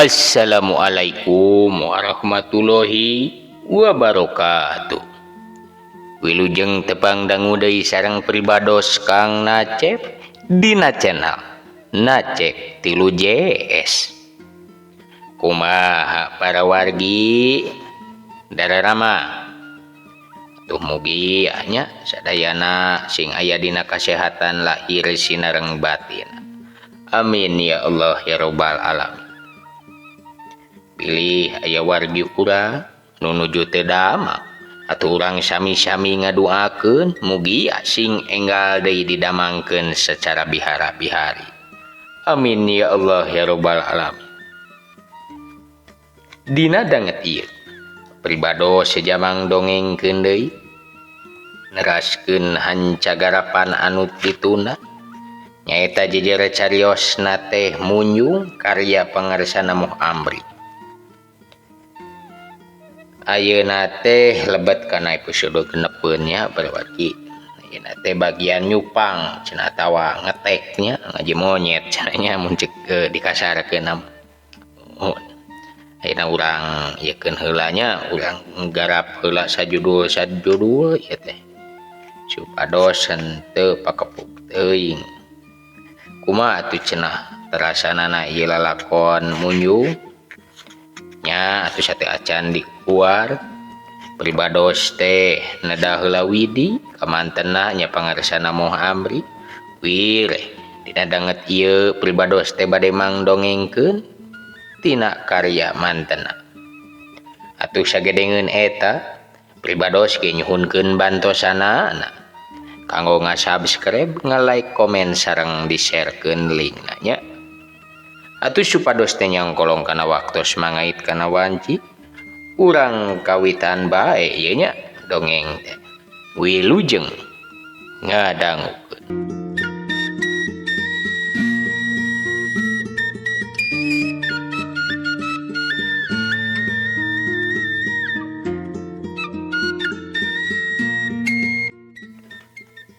Assalamualaikum warahmatullahi wabarakatuh. Wilujeng tepang dangu deui sareng pribados Kang Nacep dina channel Nacep 3JS. Kumaha para wargi dararama? Tuh mugi nya sadayana sing aya dina kasehatan lahir sinareng batin. Amin ya Allah ya rabbal alamin. Pilih aya wargi urang nu nuju teu damang atuh urang sami-sami ngadoakeun mugi sing enggal deui didamangkeun secara bihara-bihari. Amin ya Allah ya rabbal alamin. Dina danget ieu pribados sejamang dongengkeun deui neraskeun hancagarapan anu pituna nyaeta jejer cariosna teh Munjung karya pangaresana Moh Amri. Ayeuna teh lebet kana episode genepeun nya barwargi. Ayeuna teh bagian nyupang cenah tawa ngeteknya ngaji monyet cenanya mun ceuk dikasarekeun nam. Ayeuna urang yekeun heula nya urang nggarap heula sajudul ieu teh. Supados henteu pakepuk teuing. Kumaha atuh cenah terasanana ieu lalakon Munjung? Nya atuh sate acan dikuar pribados teh neda heula widi ka mantenna nya pangaresana Moh Amri. Wire dina danget ieu pribados teh bade mangdongengkeun tina karya mantenna. Atuh sagedengeun eta pribados ge nyuhunkeun bantosanana kanggo ngasubscribe, nge-like, komen sareng di-sharekeun linkna nya. Atuh supados teh nyangkolong kana waktos mangait kana wanci urang kawitan bae ieu nya dongeng teh wilujeng ngadangukeun.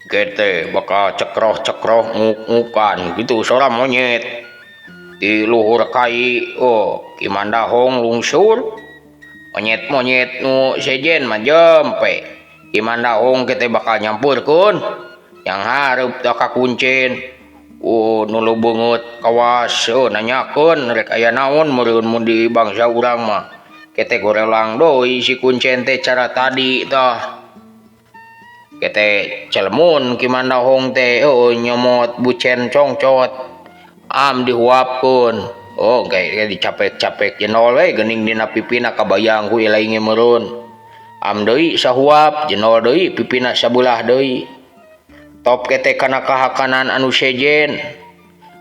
Kete bakal cekroh-cekroh nguk-ngukan gitu suara monyet di luhur kai. Ki Mandahong lungsur monyet-monyet nu sejen mah jempe Ki Mandahong kete bakal nyampurkeun yang hareup teu kakuncen. Nu lebeungeut kawas nanyakeun rek aya naon meureun mun di bangsa urang mah kete gorelang deui si kuncen teh cara tadi tah. Kete celemun Ki Mandahong teh nyomot bucen congcot am dihuapkeun. Kayak dicapek-capek jenol we geuning dina pipina kabayang ku ilainge meureun. Am deui sahuap jenol deui pipina sabelah deui. Top kete kana kahakanan anu sejen.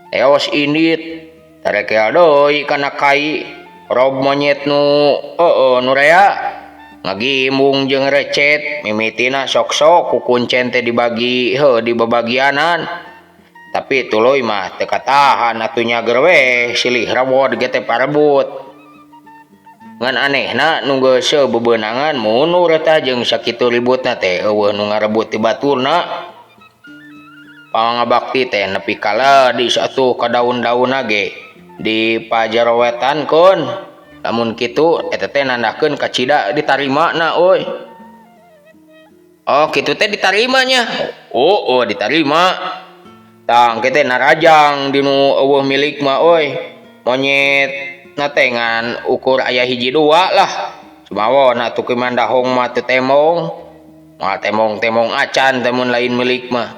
Eos indit tarekel deui kana kai rob monyet nu rea ngagimbung jeung recet mimitina sok-sok ku kuncen teh dibagi di babagianan. Tapi tuluy mah teu katahan atuh nyager we silih rawod ge teh parebut. Ngan anehna nu geus bebeunangan munur eta jeung sakitu ributna teh eueuh nu ngarebut ti baturna. Pangabakti teh nepi kala di satu ka daun-daunna ge dipajarowetankeun. Lamun kitu eta teh nandahkeun kacida ditarimana euy. Kitu teh ditarimanya. Ditarima. Tang kete narajang dinu eueuh milik mah euy. Monyet na teh ngan ukur aya hiji dua lah. Sumawon atuh Ki Mandahong mah teu temong. Moal temong-temong acan teh mun lain milik mah.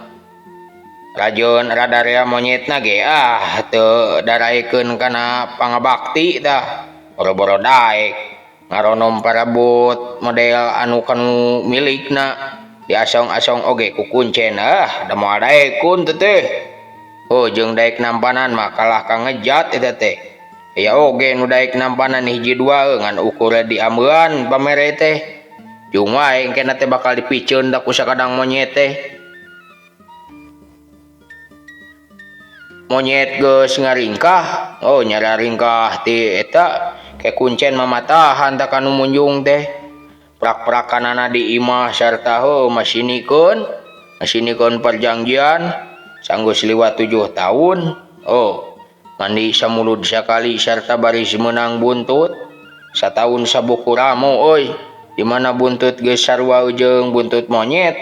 Rajeun radarea monyetna ge teu daraekeun kana pangabakti tah. Boro-boro daek ngaronom parebut model anu kanu milikna diasong-asong oge ku kuncen da moal daekun teh. Jeung daek nampanan mah kalah ka ngejat eta teh. Aya oge nu daek nampanan hiji dua ngan ukur diambean pamere teh. Jung wae engkena teh bakal dipiceun da ku sakadang monyet teh. Monyet geus ngaringkah, nyararingkah ti eta ke kuncen mamatahan tak kanu Munjung teh. Prak-prakanana di imah sarta masinikeun perjanjian sanggeus liwat 7 tahun. mandi samulud sakali sarta baris menang buntut satahun sabuku ramo oi dimana buntut geus sarua jeung buntut monyet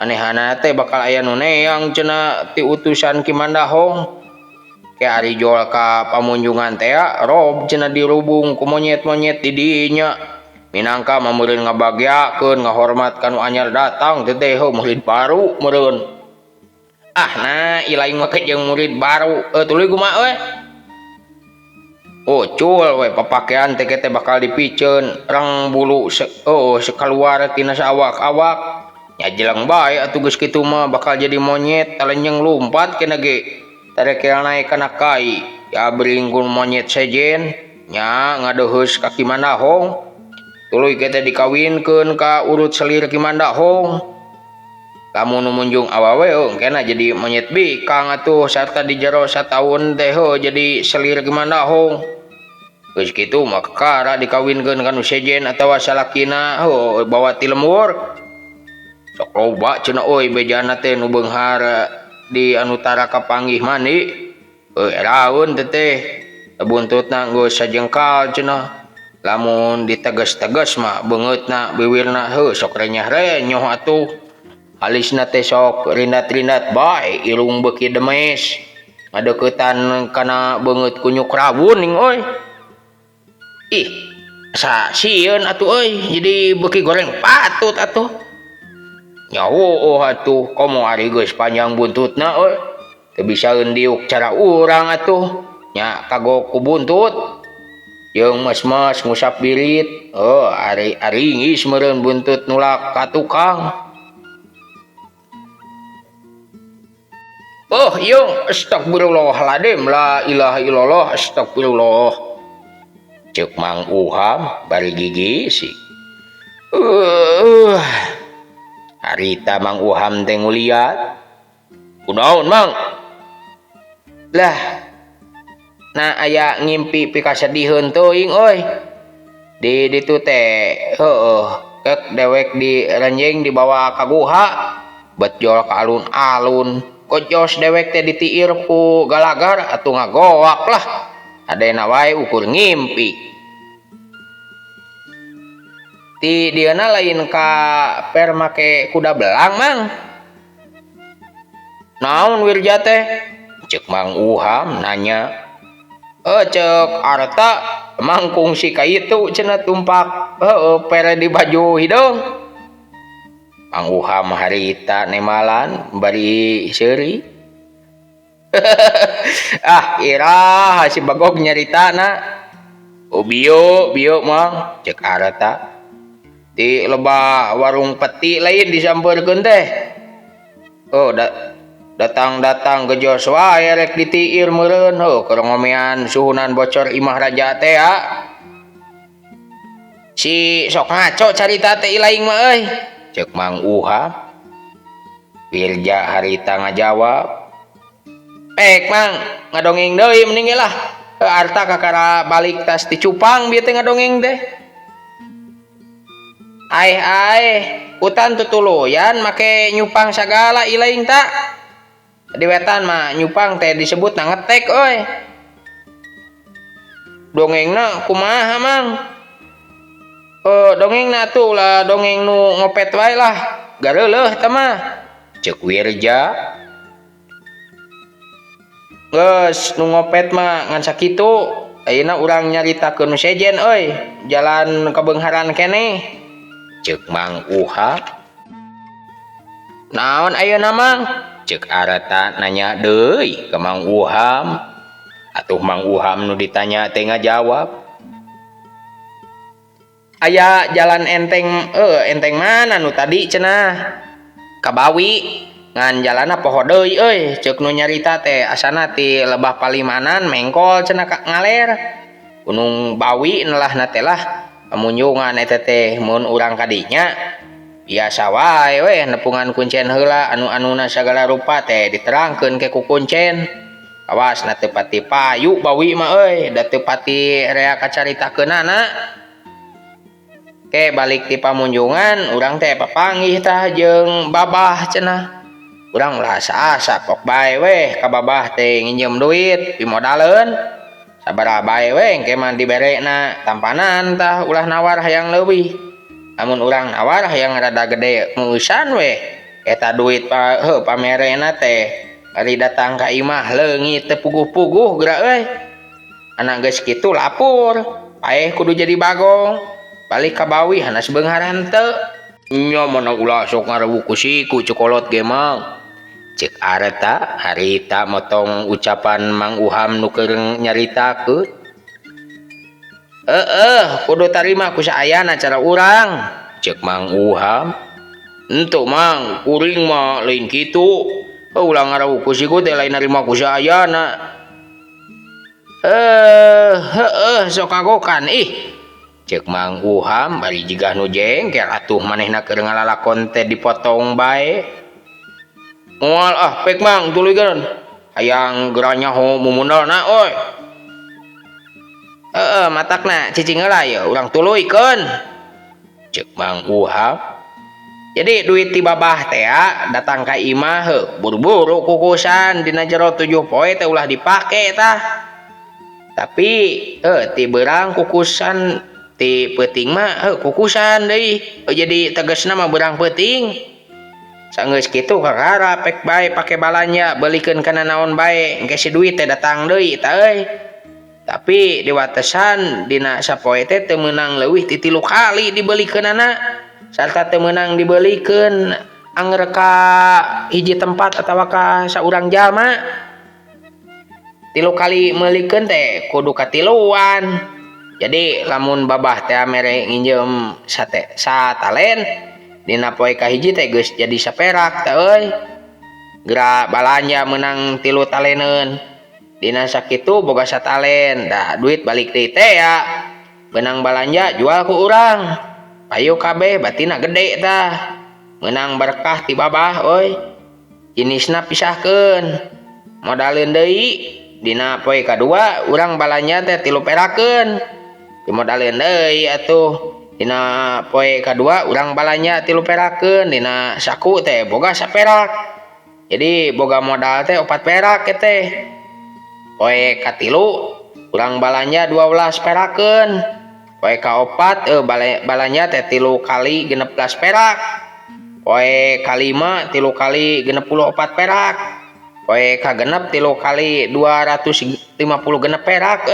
anehana teh bakal aya nu neang cenah ti utusan Kimandahong ke ari jual ka pamunjungan teh rob cenah dirubung ku monyet-monyet di dinya minangka mameureun ngabagyakeun ngahormat kanu anyar datang teh teh murid baru meureun nah ilaing make jeung murid baru tuluy kumaha we cul we papakean teh teh bakal dipiceun rang bulu sekaluar tina saawak-awak nya jelang bae atuh geus kitu mah bakal jadi monyet talenjeng lumpat kena ge tarek naik kana kai ya beringkul monyet sejen nya ngadeuheus ka Kimandahong tuluy kita dikawinkeun ka urut selir Kimandahong lamun munjung awawe kena jadi monyet bikang atuh sarta di jero sataun teh jadi selir Kimandahong geus kitu mah kakara dikawinkeun ka nu sejen atawa salakina bawa ti lembur sok loba cenah bejana teh nu beunghar di anu tara kapanggih mani eraun teh buntutna geus sajengkal cenah lamun diteges-teges mah beungeutna bibirna sok renyah-renyoh atuh alisna teh sok rindat-rindat bae irung beuki demes ngadeuketan kana beungeut kunyuk rawun ning sa sieun atuh jadi beuki goreng patut atuh nyaho atuh komo ari geus panjang buntutna teu bisa diuk cara urang atuh nya kagok ku buntut jeung mas-mas ngusap birit ari aringis meureun buntut nulak ka tukang yung astagfirullahaladzim la ilaha illallah astagfirullah ceuk Mang Uham bari gigi sih harita Mang Uham teh nguliat kunaon Mang lah nah aya ngimpi pikasediheun teuing di ditu teh kek dewek di renjeng dibawa ka guha betjol ka alun-alun kojos dewek teh ditiir ku galagar atuh ngagoak lah adena wae ukur ngimpi ti dieuna lain ka per make kuda belang Mang naon wirja teh ceuk Mang Uham nanya cek arta mangkung si kaitu cenah tumpak pere di baju hidung Mang Uham harita nemalan bari seuri irah si bagog nyaritana bieu Mang cek arta di lebah warung peti lain disampeurkeun teh datang gejos wae rek ditiir meureun keur ngomean suhunan bocor imah raja teh si sok ngaco carita teh ilaing mah ceuk Mang Uham wirja harita ngajawab Mang ngadongeng deui mending lah arta kakara balik tas ti cupang bieu teh ngadongeng teh utan tutuluyan make nyupang sagala ilaing tak di wetan mah nyupang teh disebut ngetek dongengna kumaha Mang dongengna tuh lah dongeng nu ngopet wae lah gareuleuh tah mah ceuk wirja geus nu ngopet mah ngan sakitu ayeuna urang nyaritakeun nu sejen jalan kabeungharan keneh ceuk Mang Uham naon ayeuna Mang ceuk arata nanya deui ke Mang Uham atuh Mang Uham nu ditanya teh ngajawab aya jalan enteng mana nu tadi cenah kabawi ngan jalanna poho deui ceuk nu nyarita teh asana ti lebah palimanan mengkol cenah ngaler gunung bawi nelahna teh lah pamunjungan eta teh mun urang kadinya biasa wae nepungan kuncen heula anu-anuna sagala rupa teh diterangkeun ke ku kuncen awasna teu pati payu bawi mah da teu pati rea kacaritakeunana ke balik ti pamunjungan urang teh papanggih tah jeung babah cenah urang ulah asa-asa pok bae weh ka babah teh nginjem duit pimodaleun sabaraha bae we engke mah diberekna tampanan tah ulah nawar hayang leuwih lamun urang nawar hayang rada gede meusan we eta duit pamerena teh bari datang ka imah leungit teu puguh-puguh geura euy anak geus kitu lapur paeh kudu jadi bagong balik ka bawi hanas beunghar henteu nya mana ulah sok ngarewu ku siku cokolot ge mang cek areta harita motong ucapan Mang Uham nu keur nyaritakeun kudu tarima ku saayana cara urang cek Mang Uham henteu mang kuring mah lain kitu ulah ngarewu ku siku teh lain narima ku saayana sok kagokan ih cek Mang Uham bari jigah nu jengkel atuh manehna keur ngalalakon teh dipotong bae moal pek mang tuluykeun hayang geura nyaho mumundalna oi matakna cicing heula ye urang tuluykeun cek Mang Uham jadi duit ti babah teh datang ka imah buru-buru kukusan dina jero 7 poe teh ulah dipake tah tapi ti beurang kukusan ti peuting mah kukusan deui jadi tegasna mah beurang peuting saenggeus kitu kakara pek bae pake balanja beulikeun kana naon bae engke si duit teh datang deui eta euy tapi diwatesan dina sapoe teh teu meunang leuwih ti 3 kali dibeulikeunana sarta teu meunang dibeulikeun anger ka hiji tempat atawa ka saurang jalma 3 kali meulikeun teh kudu katiluan jadi lamun babah teh mere nginjem satalen dina poe kahiji teh geus jadi saperak teh euy geura balanja meunang 3 taleneun dina sakitu boga satalen da duit balik deui teh ya beunang balanja jual ku urang payu kabeh batina gede tah meunang berkah ti babah euy jenisna pisahkeun modaleun deui dina poe kadua urang balanja teh 3 perakeun dimodaleun deui atuh dina poe kadua urang balanja 3 perakeun dina saku teh boga saperak jadi boga modal teh 4 perak teh poe katilu urang balanja 12 perakeun poe kaopat balanja teh 3 kali 16 perak poe kalima 3 kali 64 perak poe kagenep 3 kali 250 genep perak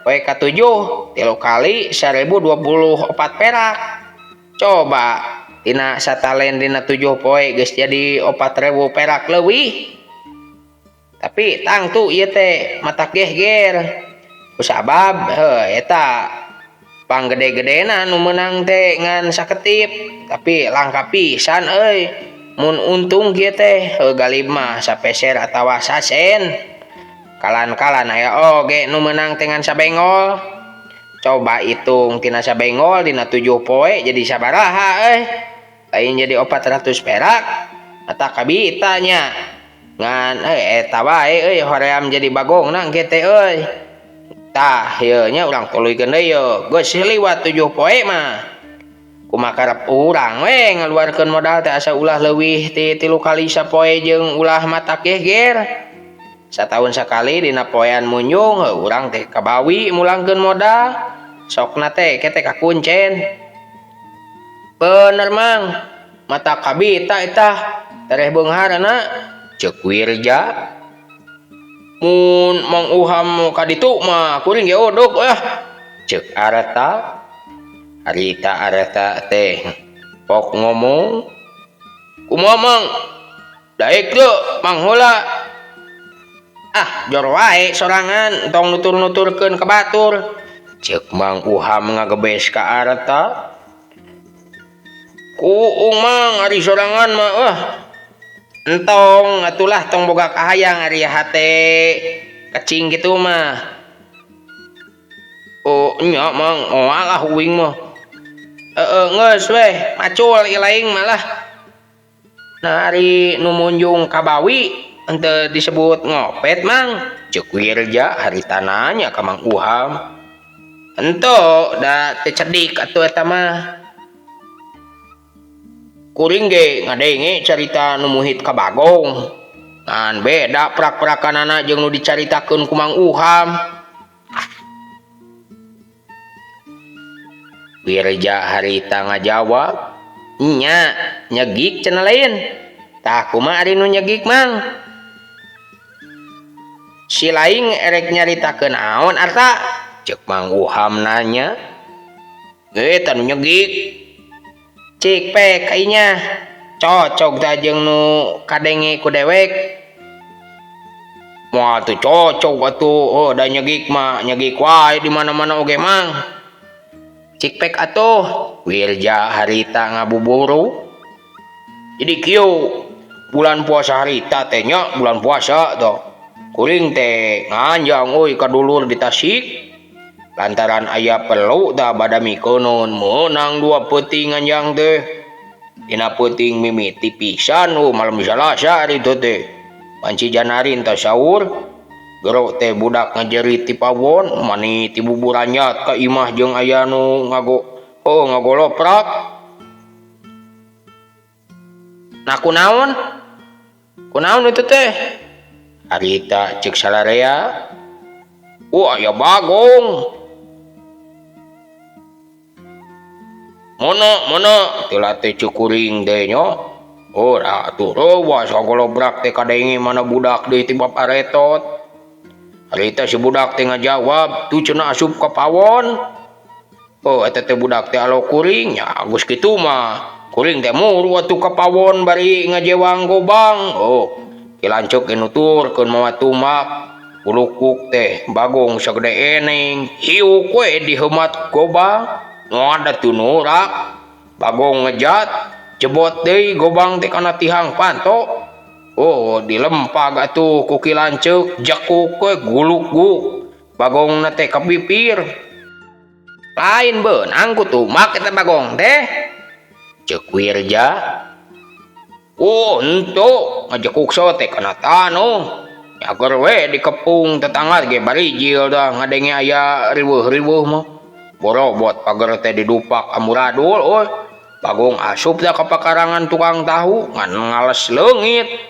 poe katujuh 3 kali 1024 perak coba tina satalen dina 7 poe geus jadi 4000 perak leuwih tapi tangtu ieu teh matak gehger kusabab eta panggede-gedena nu meunang teh ngan saketip tapi langka pisan euy mun untung kieu teh galib mah sapeser atawa sasen kalan-kalan aya oge nu meunang teh ngan sabengol coba hitung tina sabengol dina 7 poe jadi sabaraha lain jadi 400 perak eta kabita nya ngan eta wae hoream jadi bagongna engke teh tah ieu nya urang tuluykeun deui geus liwat 7 poe mah kumaha karep urang we ngaluarkeun modal teh asa ulah leuwih ti 3 kali sapoe jeung ulah matak geger satahun sakali dina poean munjung urang teh kabawi mulangkeun modal sokna teh kete kakuncen bener mang mata kabita eta tereh beungharna ceuk Wirja mun Mang Uham ka ditu mah kuring ge odok ceuk Areta harita Areta teh pok ngomong kumaha mang daek teu mang heula jor wae sorangan tong nutur-nuturkeun ka batur ceuk Mang Uham ngagebes ka Areta kuung mang ari sorangan mah entong atulah tong boga kahayang ari hate kecing gitu mah nya mang moal uing mah geus weh macul ilaing malah nah ari nu munjung kabawi henteu disebut ngopet mang ceuk Wirja harita nanya ka Mang Uham henteu da teu cerdik atuh eta mah kuring ge ngadenge carita nu muhit ka Bagong ngan beda prak-prakanana jeung nu dicaritakeun ku Mang Uham. Wirja harita ngajawab, nya nyegik cenah lain. Tah kumaha ari nu nyegik Mang? Si laing erek nyaritakeun naon arta? Ceuk Mang Uham nanya. Eta nu nyegik. Cik pek kainya cocok da jeung nu kadenge ku dewek. Moal teu cocok atuh, da nyegik mah nyegik wae di mana-mana oge Mang. Cik pek atuh, Wirja harita ngabuburu. Jadi kieu bulan puasa harita teh nya bulan puasa toh. Kuring teh nganjang euy ka dulur di Tasik. Lantaran aya perlu da bada mikeun meunang 2 peuting nganjang teh. Dina peuting mimiti pisan malam Salasa ari teh teh. Panci janarin teh saur. Gero teh budak ngajerit ti pawon mani ti buburanyat ka imah jeung aya nu ngagoloprak. Nah kunaon? Kunaon itu teh? Harita ceuk salarea. Wah ya Bagong. Mana telah teh cukuring teh nya. Ora atuh rewas ngagoloprak teh kadenge mana budak deui ti bab aretot. Harita si budak teh ngajawab, "Tu cenah asup ka pawon." Eta teh budak teh alo kuring, nya geus kitu mah. Kuring teh muru atuh ka pawon bari ngajewang gobang. Kilancuk ge nuturkeun mawa tumak. Ulukuk teh Bagong sagede eneng, hiuk we diheumat gobang. Ngoda teu nurak. Bagong ngejat, jebot deui gobang teh kana tihang panto. Dilempag atuh ku kilancuk jakuk we guluk-guk. Bagong teh kabipir. Lain beunang ku tumak eta Bagong teh. Ceuk Wirja. Henteu ngajakuk sote kana tanu. Nyager we dikepung tetangga ge barijil dah ngadenge aya riweuh-riweuh mah. Borobot pager teh didupak amuradul euy. Bagong asup da ka pakarangan tukang tahu ngan ngales leungit.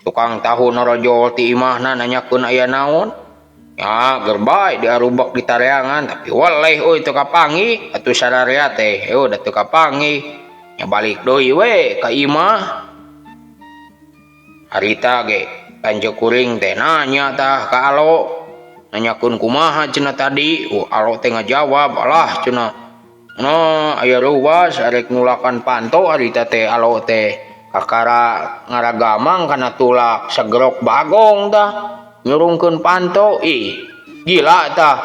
Tukang tahu narojol ti imahna nanyakeun aya naon. Ya gerbay diarubak di tareangan tapi waleh euy teu kapanggih atuh sararea teh da teu kapanggih. Nya balik deui we ka imah. Harita ge lanceuk kuring teh nanya tah ka alo. Nanyakeun kumaha cenah tadi. Alo teh ngajawab, "Alah cenah. Aya ruas arek nulakan panto harita teh alo teh kakara ngaragamang kana tulak sagerok Bagong tah nyurungkeun panto. Gila tah.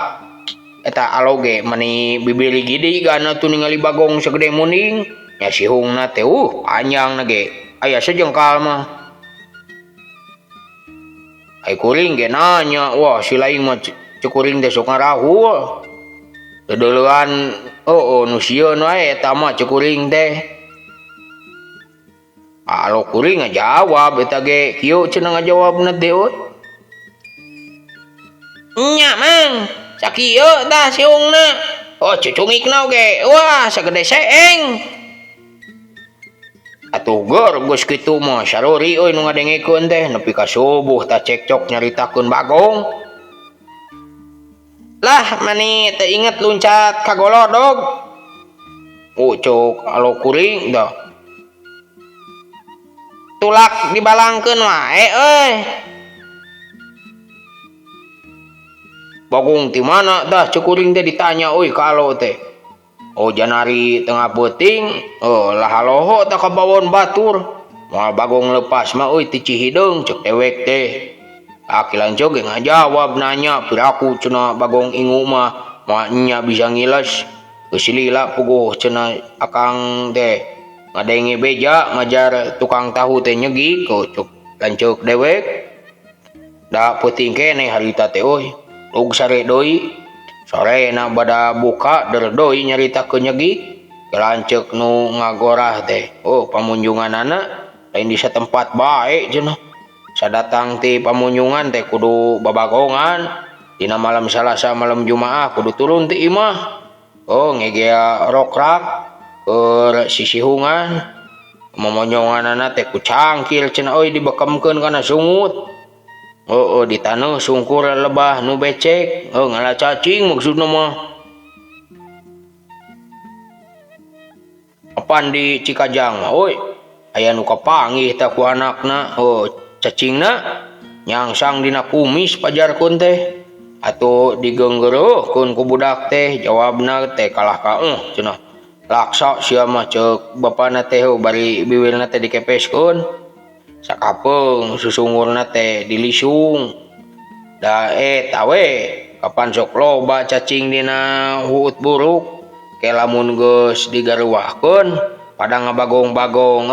Eta alo ge mani bibiri gidi gana tuh ningali Bagong sagede muning. Nya sihungna teh panjangna ge aya sajengkal mah. Ai kuring ge nanya, wah si laing mah cukuring teh sok ngarahul. Deuleuan nu sieun wae eta mah cukuring teh. Alo kuring ngajawab eta ge kieu cenah ngajawabna teh euy. Nya Mang, sakieu tah siungna. Cucungikna oge. Wah, sagede seeng. Atuh geus kitu mah sarori euy nu ngadengekeun teh nepi ka subuh tah cekcok nyaritakeun Bagong. Lah mani teu inget luncat ka golodog. Cuk alo kuring dah. Tulak dibalangkeun wae euy. Bagong ti mana dah cukuring teh ditanya euy ka alo teh. Janari tengah peuting, lah haloho tah ka bawon batur. Moal Bagong lepas mah euy ti Cihideung ceuk dewek teh. Kilancuk ge ngajawab nanya piraku cenah Bagong ingu mah moal nya bisa ngiles. Geus lila puguh cenah akang teh. Ngadenge beja ngajar tukang tahu teh nyegi cuk lanceuk dewek. Da peuting keneh harita teh euy. Lug sare deui. Sorena bada buka der deui nyaritakeun nyegi. Lanceuk nu ngagorah teh. Pamunjunganana lain di satempat bae cenah. Sadatang ti pamunjungan teh kudu babagongan. Dina malam Salasa malam Jumaah kudu turun ti imah. Ngegea rokrak sisihungan. momonyonganana teh ku cangkil cenah euy dibekemkeun kana sungut. Heuh di taneuh sungkur lebah nu becek, ngala cacing maksudna mah. Apan di Cikajang mah euy aya nu kapanggih tah ku anakna, cacingna nyangsang dina kumis pajarkeun teh. Atuh digeunggeureukkeun ku budak teh, jawabna teh kalah kaeuh cenah. Laksa sia mah ceuk bapana teh bari biwilna teh dikepeskeun. Sakapeung susungurna teh dilisung. Da eta we kapan sok loba cacing dina huut buruk. Ke lamun geus digareuwahkeun pada ngabagong-bagong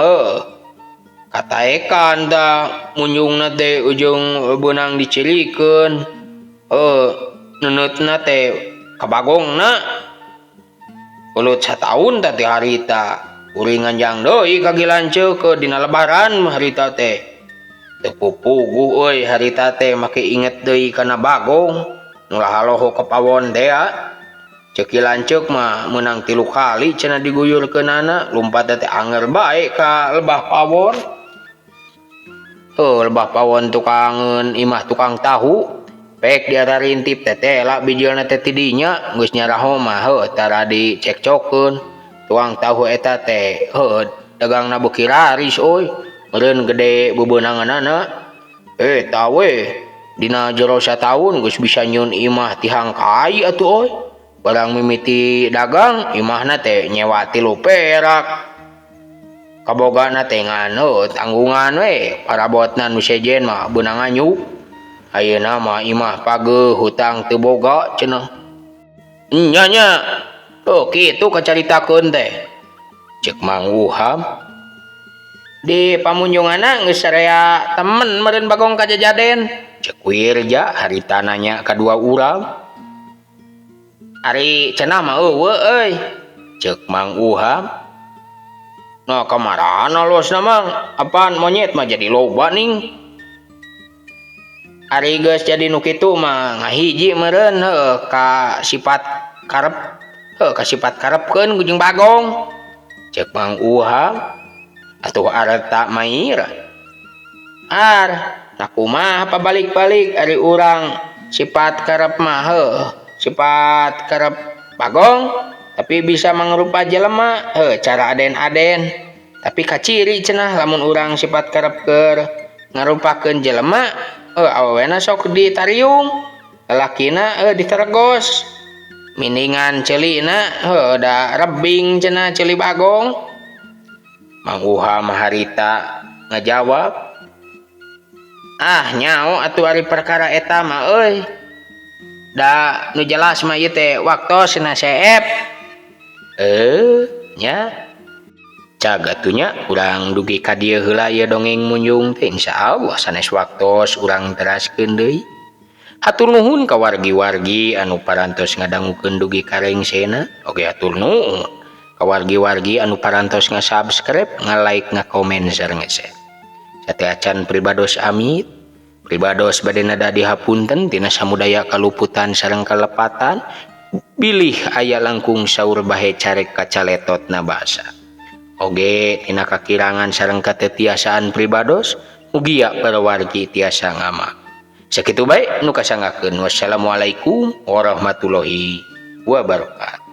kataekan da munjungna teh ujung beunang dicirikeun. Neneutna teh kabagongna ulut sataun teh harita uring nganjang deui ka gilanceuk ke dina lebaran harita teh teu pupuguh euy harita teh make inget deui kana bagong nu lahaloho ka pawon teh ceuk gilanceuk mah meunang 3 kali cenah diguyurkeunana lumpat teh anger bae ka lebah pawon. Lebah pawon tukangeun imah tukang tahu pek diatarintip teh tela bijilna teh ti dinya geus nyaraho mah tara dicekcokeun. Tuang tahu eta teh dagangna beuki laris euy meureun gede bebeunanganana. Eta we dina jero sataun geus bisa nyieun imah tihang kai atuh euy. Barang mimiti dagang imahna teh nyewa 3 perak. Kabogana teh ngan tanggungan we parabotna nu sejen mah beunang anyuk. Ayeuna mah imah pageuh hutang teu boga cenah. Nya kitu kacaritakeun teh ceuk Mang Uham. Di pamunjunganna geus sarea temen meureun bagong ka Jajaden ceuk Wirja harita nanya ka 2 urang. Ari cenah mah eueuh euy ceuk Mang Uham. Nah kamarana losna Mang? Apaan monyet mah jadi loba ning. Ari geus jadi nu kitu mah ngahiji meureun ka sifat karep ka sifat karepkeun ku jeung bagong ceuk Mang Uham. Atuh areta mair nakumaha pabalik-balik ari urang sifat karep mah sifat karep bagong tapi bisa mangrupa jelema cara aden-aden tapi kaciri cenah lamun urang sifat karep keur ngarupakeun jelema awewena sok ditariung lalakina diteregos miningan ceulina da rebing cenah ceuli bagong. Mang Uham harita ngajawab, nyao atuh ari perkara eta mah euy da nu jelas mah ieu teh waktosna seep. Nya cagatunya urang dugi ka dieu heula ieu dongeng munjung teh insyaallah sanes waktos urang teraskeun deui. Hatur nuhun ka wargi-wargi anu parantos ngadangukeun dugi karengsena. Oge hatur nuhun ka wargi-wargi anu parantos nga-subscribe, nga-like, nga-komen sareng nge-share. Sate acan pribados amit, pribados bade nada dihapunten tina samudaya kaluputan sareng kalepatan. Bilih aya langkung saur bahe carek kacaletotna basa. Oge tina kakirangan sareng katetiasaan pribados mugia para wargi tiasa ngama. Sakitu bae nu kasangakeun. Wassalamualaikum warahmatullahi wabarakatuh.